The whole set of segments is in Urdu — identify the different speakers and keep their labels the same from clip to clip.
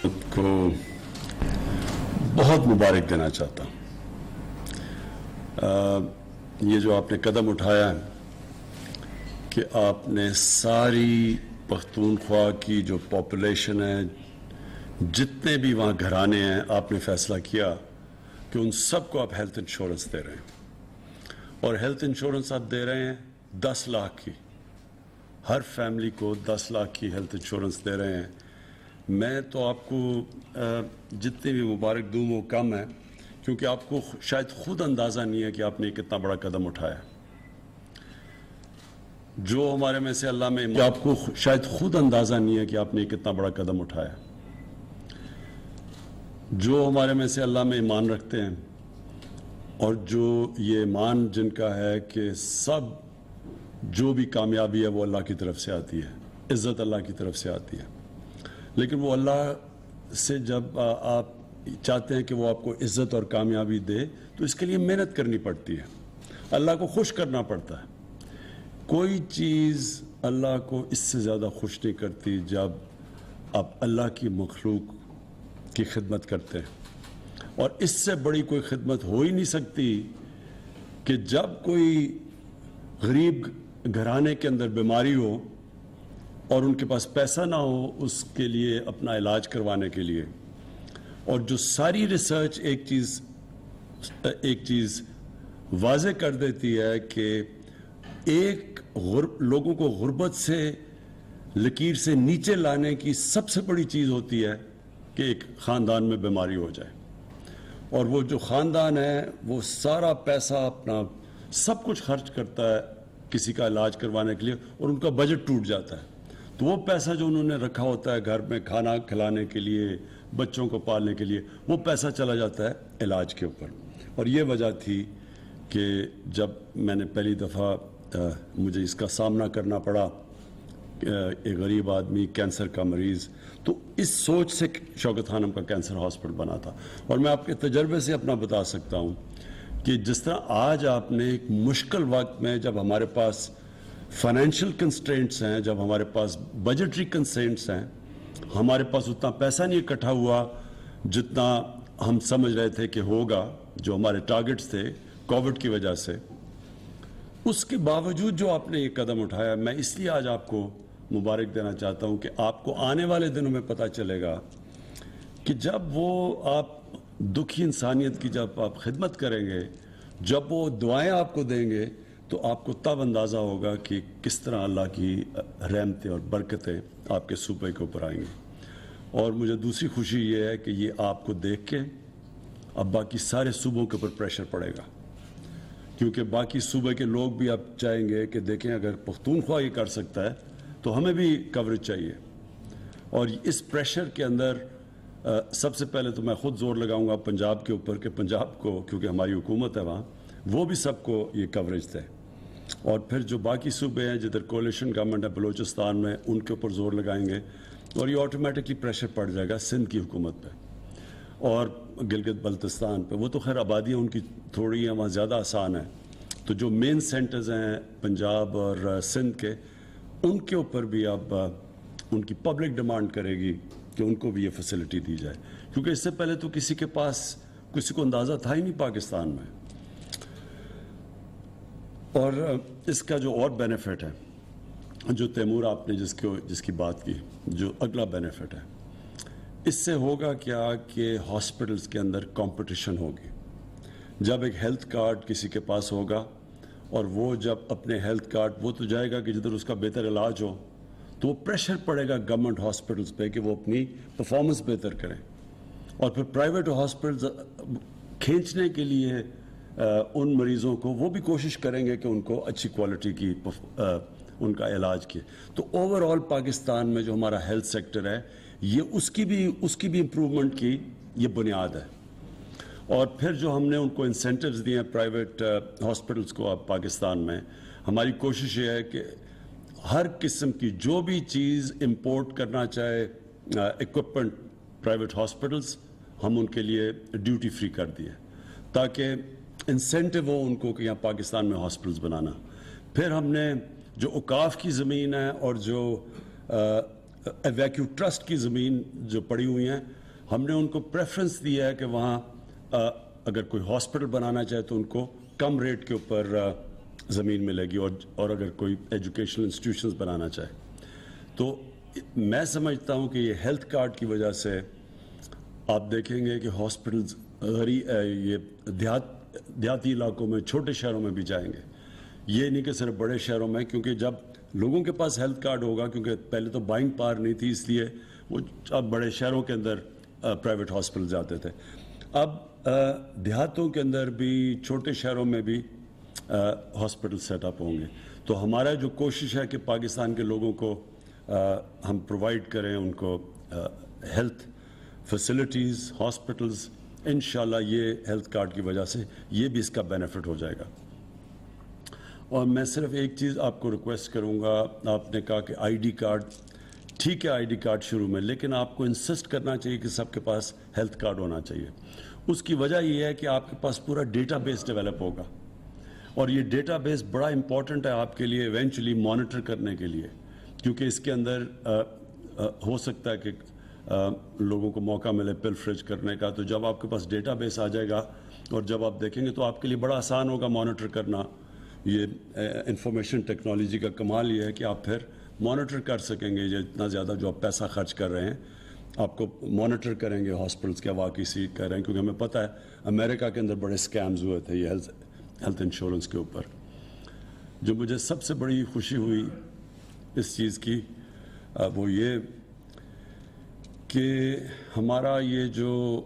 Speaker 1: کو بہت مبارک دینا چاہتا ہوں. یہ جو آپ نے قدم اٹھایا ہے کہ آپ نے ساری پختونخوا کی جو پاپولیشن ہے، جتنے بھی وہاں گھرانے ہیں، آپ نے فیصلہ کیا کہ ان سب کو آپ ہیلتھ انشورنس دے رہے ہیں. اور ہیلتھ انشورنس آپ دے رہے ہیں 10 لاکھ کی، ہر فیملی کو 10 لاکھ کی ہیلتھ انشورنس دے رہے ہیں. میں تو آپ کو جتنے بھی مبارک دوں وہ کم ہے، کیونکہ آپ کو شاید خود اندازہ نہیں ہے کہ آپ نے کتنا بڑا قدم اٹھایا. جو ہمارے میں سے اللہ میں آپ کو شاید خود اندازہ نہیں ہے کہ آپ نے کتنا بڑا قدم اٹھایا. جو ہمارے میں سے اللہ میں ایمان رکھتے ہیں، اور جو یہ ایمان جن کا ہے کہ سب جو بھی کامیابی ہے وہ اللہ کی طرف سے آتی ہے، عزت اللہ کی طرف سے آتی ہے. لیکن وہ اللہ سے جب آپ چاہتے ہیں کہ وہ آپ کو عزت اور کامیابی دے تو اس کے لیے محنت کرنی پڑتی ہے، اللہ کو خوش کرنا پڑتا ہے. کوئی چیز اللہ کو اس سے زیادہ خوش نہیں کرتی جب آپ اللہ کی مخلوق کی خدمت کرتے ہیں. اور اس سے بڑی کوئی خدمت ہو ہی نہیں سکتی کہ جب کوئی غریب گھرانے کے اندر بیماری ہو اور ان کے پاس پیسہ نہ ہو اس کے لیے اپنا علاج کروانے کے لیے، اور جو ساری ریسرچ ایک چیز واضح کر دیتی ہے کہ لوگوں کو غربت سے لکیر سے نیچے لانے کی سب سے بڑی چیز ہوتی ہے کہ ایک خاندان میں بیماری ہو جائے. اور وہ جو خاندان ہے وہ سارا پیسہ اپنا سب کچھ خرچ کرتا ہے کسی کا علاج کروانے کے لیے، اور ان کا بجٹ ٹوٹ جاتا ہے. تو وہ پیسہ جو انہوں نے رکھا ہوتا ہے گھر میں کھانا کھلانے کے لیے، بچوں کو پالنے کے لیے، وہ پیسہ چلا جاتا ہے علاج کے اوپر. اور یہ وجہ تھی کہ جب میں نے پہلی دفعہ مجھے اس کا سامنا کرنا پڑا، ایک غریب آدمی کینسر کا مریض، تو اس سوچ سے شوکت خانم کا کینسر ہاسپٹل بنا تھا. اور میں آپ کے تجربے سے اپنا بتا سکتا ہوں کہ جس طرح آج آپ نے ایک مشکل وقت میں، جب ہمارے پاس فائنینشیل کنسٹرینٹس ہیں، جب ہمارے پاس بجٹری کنسٹرینٹس ہیں، ہمارے پاس اتنا پیسہ نہیں اکٹھا ہوا جتنا ہم سمجھ رہے تھے کہ ہوگا، جو ہمارے ٹارگٹس تھے کووڈ کی وجہ سے. اس کے باوجود جو آپ نے یہ قدم اٹھایا، میں اس لیے آج آپ کو مبارک دینا چاہتا ہوں کہ آپ کو آنے والے دنوں میں پتہ چلے گا کہ جب وہ آپ دکھی انسانیت کی جب آپ خدمت کریں گے، جب وہ دعائیں آپ کو دیں گے، تو آپ کو تب اندازہ ہوگا کہ کس طرح اللہ کی رحمتیں اور برکتیں آپ کے صوبے کے اوپر آئیں گی. اور مجھے دوسری خوشی یہ ہے کہ یہ آپ کو دیکھ کے اب باقی سارے صوبوں کے اوپر پریشر پڑے گا، کیونکہ باقی صوبے کے لوگ بھی اب چاہیں گے کہ دیکھیں اگر پختونخوا یہ کر سکتا ہے تو ہمیں بھی کوریج چاہیے. اور اس پریشر کے اندر سب سے پہلے تو میں خود زور لگاؤں گا پنجاب کے اوپر کہ پنجاب کو، کیونکہ ہماری حکومت ہے وہاں، وہ بھی سب کو یہ کوریج دے. اور پھر جو باقی صوبے ہیں جدھر کولیشن گورنمنٹ ہے بلوچستان میں، ان کے اوپر زور لگائیں گے، اور یہ آٹومیٹکلی پریشر پڑ جائے گا سندھ کی حکومت پہ اور گلگت بلتستان پہ. وہ تو خیر آبادیاں ان کی تھوڑی ہیں، وہاں زیادہ آسان ہے. تو جو مین سینٹرز ہیں پنجاب اور سندھ کے، ان کے اوپر بھی اب ان کی پبلک ڈیمانڈ کرے گی کہ ان کو بھی یہ فیسلٹی دی جائے، کیونکہ اس سے پہلے تو کسی کے پاس کسی کو اندازہ تھا ہی نہیں پاکستان میں. اور اس کا جو اور بینیفٹ ہے، جو تیمور آپ نے جس کی بات کی، جو اگلا بینیفٹ ہے، اس سے ہوگا کیا کہ ہاسپٹلس کے اندر کمپٹیشن ہوگی. جب ایک ہیلتھ کارڈ کسی کے پاس ہوگا اور وہ جب اپنے ہیلتھ کارڈ، وہ تو جائے گا کہ جدھر اس کا بہتر علاج ہو، تو وہ پریشر پڑے گا گورنمنٹ ہاسپٹلس پہ کہ وہ اپنی پرفارمنس بہتر کریں. اور پھر پرائیویٹ ہاسپٹلز کھینچنے کے لیے ان مریضوں کو، وہ بھی کوشش کریں گے کہ ان کو اچھی کوالٹی کی ان کا علاج کیے. تو اوور آل پاکستان میں جو ہمارا ہیلتھ سیکٹر ہے، یہ اس کی بھی امپرومنٹ کی یہ بنیاد ہے. اور پھر جو ہم نے ان کو انسینٹیوز دیے ہیں پرائیویٹ ہاسپٹلس کو اب پاکستان میں، ہماری کوشش یہ ہے کہ ہر قسم کی جو بھی چیز امپورٹ کرنا چاہے اکوپمنٹ پرائیویٹ ہاسپٹلس، ہم ان کے لیے ڈیوٹی فری کر دیے تاکہ انسینٹیو ہو ان کو کہ یہاں پاکستان میں ہاسپٹلس بنانا. پھر ہم نے جو اوقاف کی زمین ہے اور جو ویکیو ٹرسٹ کی زمین جو پڑی ہوئی ہیں ہم نے ان کو پریفرنس دیا ہے کہ وہاں اگر کوئی ہاسپٹل بنانا چاہے تو ان کو کم ریٹ کے اوپر زمین ملے گی اور اگر کوئی ایجوکیشنل انسٹیٹیوشنز بنانا چاہے تو میں سمجھتا ہوں کہ یہ ہیلتھ کارڈ کی وجہ سے آپ دیکھیں گے کہ ہاسپٹلز یہ دیہاتی علاقوں میں چھوٹے شہروں میں بھی جائیں گے. یہ نہیں کہ صرف بڑے شہروں میں, کیونکہ جب لوگوں کے پاس ہیلتھ کارڈ ہوگا, کیونکہ پہلے تو بائنگ پاور نہیں تھی, اس لیے وہ اب بڑے شہروں کے اندر پرائیویٹ ہاسپٹل جاتے تھے. اب دیہاتوں کے اندر بھی چھوٹے شہروں میں بھی ہاسپٹل سیٹ اپ ہوں گے. تو ہمارا جو کوشش ہے کہ پاکستان کے لوگوں کو ہم پرووائڈ کریں ان کو ہیلتھ فیسلٹیز, ہاسپٹلز. انشاءاللہ یہ ہیلتھ کارڈ کی وجہ سے یہ بھی اس کا بینیفٹ ہو جائے گا. اور میں صرف ایک چیز آپ کو ریکویسٹ کروں گا, آپ نے کہا کہ آئی ڈی کارڈ, ٹھیک ہے آئی ڈی کارڈ شروع میں, لیکن آپ کو انسسٹ کرنا چاہیے کہ سب کے پاس ہیلتھ کارڈ ہونا چاہیے. اس کی وجہ یہ ہے کہ آپ کے پاس پورا ڈیٹا بیس ڈیولپ ہوگا, اور یہ ڈیٹا بیس بڑا امپورٹنٹ ہے آپ کے لیے ایونچولی مانیٹر کرنے کے لیے, کیونکہ اس کے اندر ہو سکتا ہے کہ لوگوں کو موقع ملے پلفریج کرنے کا. تو جب آپ کے پاس ڈیٹا بیس آ جائے گا اور جب آپ دیکھیں گے تو آپ کے لیے بڑا آسان ہوگا مانیٹر کرنا. یہ انفارمیشن ٹیکنالوجی کا کمال یہ ہے کہ آپ پھر مانیٹر کر سکیں گے. یہ اتنا زیادہ جو آپ پیسہ خرچ کر رہے ہیں آپ کو مانیٹر کریں گے ہاسپٹلس کیا واقعی سی کر رہے ہیں, کیونکہ ہمیں پتہ ہے امریکہ کے اندر بڑے سکیمز ہوئے تھے یہ ہیلتھ انشورنس کے اوپر. جو مجھے سب سے بڑی خوشی ہوئی اس چیز کی وہ یہ کہ ہمارا یہ جو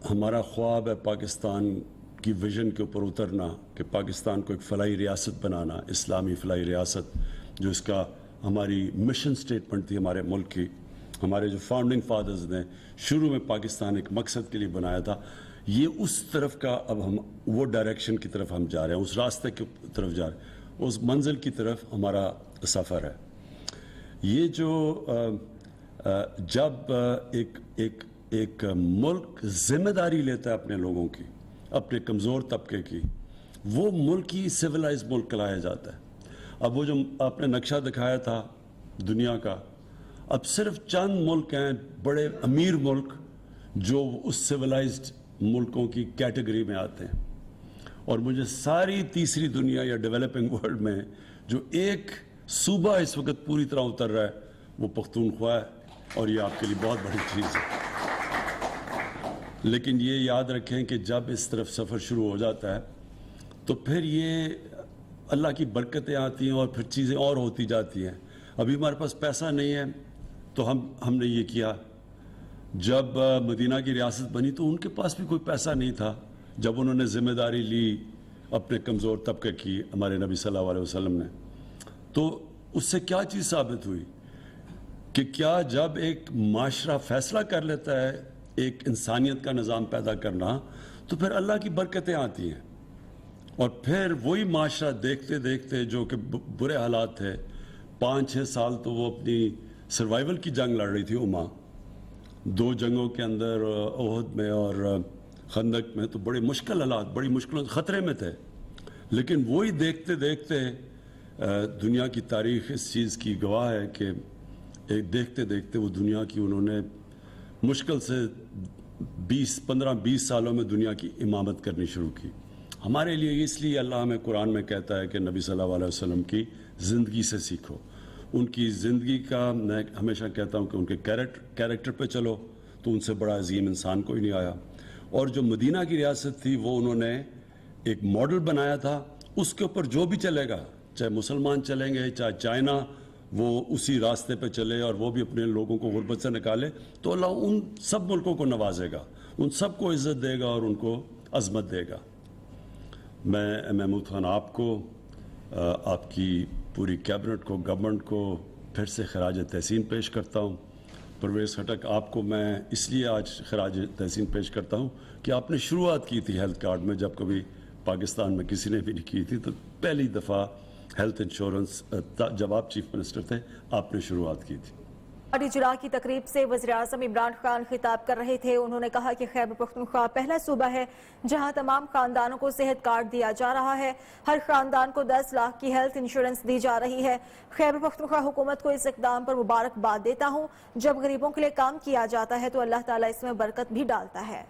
Speaker 1: ہمارا خواب ہے پاکستان کی ویژن کے اوپر اترنا, کہ پاکستان کو ایک فلاحی ریاست بنانا, اسلامی فلاحی ریاست, جو اس کا ہماری مشن سٹیٹمنٹ تھی ہمارے ملک کی. ہمارے جو فاؤنڈنگ فادرز نے شروع میں پاکستان ایک مقصد کے لیے بنایا تھا, یہ اس طرف کا اب ہم وہ ڈائریکشن کی طرف ہم جا رہے ہیں, اس راستے کی طرف جا رہے ہیں, اس منزل کی طرف ہمارا سفر ہے. یہ جو جب ایک ملک ذمہ داری لیتا ہے اپنے لوگوں کی, اپنے کمزور طبقے کی, وہ ملک ہی سویلائز ملک کہلایا جاتا ہے. اب وہ جو آپ نے نقشہ دکھایا تھا دنیا کا, اب صرف چند ملک ہیں بڑے امیر ملک جو اس سویلائزڈ ملکوں کی کیٹیگری میں آتے ہیں. اور مجھے ساری تیسری دنیا یا ڈیولپنگ ورلڈ میں جو ایک صوبہ اس وقت پوری طرح اتر رہا ہے وہ پختونخوا ہے, اور یہ آپ کے لیے بہت بڑی چیز ہے. لیکن یہ یاد رکھیں کہ جب اس طرف سفر شروع ہو جاتا ہے تو پھر یہ اللہ کی برکتیں آتی ہیں اور پھر چیزیں اور ہوتی جاتی ہیں. ابھی ہمارے پاس پیسہ نہیں ہے تو ہم نے یہ کیا. جب مدینہ کی ریاست بنی تو ان کے پاس بھی کوئی پیسہ نہیں تھا. جب انہوں نے ذمہ داری لی اپنے کمزور طبقے کی, ہمارے نبی صلی اللہ علیہ وسلم نے, تو اس سے کیا چیز ثابت ہوئی کہ کیا جب ایک معاشرہ فیصلہ کر لیتا ہے ایک انسانیت کا نظام پیدا کرنا تو پھر اللہ کی برکتیں آتی ہیں. اور پھر وہی معاشرہ دیکھتے دیکھتے جو کہ برے حالات تھے, 5-6 سال تو وہ اپنی سروائیول کی جنگ لڑ رہی تھی امہ, 2 جنگوں کے اندر احد میں اور خندق میں, تو بڑے مشکل حالات, بڑی مشکلوں خطرے میں تھے. لیکن وہی دیکھتے دیکھتے دنیا کی تاریخ اس چیز کی گواہ ہے کہ ایک دیکھتے دیکھتے وہ دنیا کی انہوں نے مشکل سے 15-20 سالوں میں دنیا کی امامت کرنی شروع کی. ہمارے لیے اس لیے اللہ ہمیں قرآن میں کہتا ہے کہ نبی صلی اللہ علیہ وسلم کی زندگی سے سیکھو. ان کی زندگی کا میں ہمیشہ کہتا ہوں کہ ان کے کیریکٹر پہ چلو تو ان سے بڑا عظیم انسان کوئی نہیں آیا. اور جو مدینہ کی ریاست تھی وہ انہوں نے ایک ماڈل بنایا تھا, اس کے اوپر جو بھی چلے گا, چاہے مسلمان چلیں گے چاہے چائنا, وہ اسی راستے پہ چلے اور وہ بھی اپنے لوگوں کو غربت سے نکالے, تو اللہ ان سب ملکوں کو نوازے گا, ان سب کو عزت دے گا اور ان کو عظمت دے گا. میں محمود خان آپ کو, آپ کی پوری کیبنٹ کو, گورنمنٹ کو پھر سے خراج تحسین پیش کرتا ہوں. پرویز خٹک آپ کو میں اس لیے آج خراج تحسین پیش کرتا ہوں کہ آپ نے شروعات کی تھی ہیلتھ کارڈ میں, جب کبھی پاکستان میں کسی نے بھی نہیں کی تھی, تو پہلی دفعہ ہیلتھ انشورنس جب آپ چیف منسٹر تھے آپ نے شروعات کی تھی.
Speaker 2: اجلاس کی تقریب سے وزیراعظم عمران خان خطاب کر رہے تھے. انہوں نے کہا کہ خیبر پختونخوا پہلا صوبہ ہے جہاں تمام خاندانوں کو صحت کارڈ دیا جا رہا ہے. ہر خاندان کو 10 لاکھ کی ہیلتھ انشورنس دی جا رہی ہے. خیبر پختونخوا حکومت کو اس اقدام پر مبارکباد دیتا ہوں. جب غریبوں کے لیے کام کیا جاتا ہے تو اللہ تعالیٰ اس میں برکت بھی ڈالتا ہے.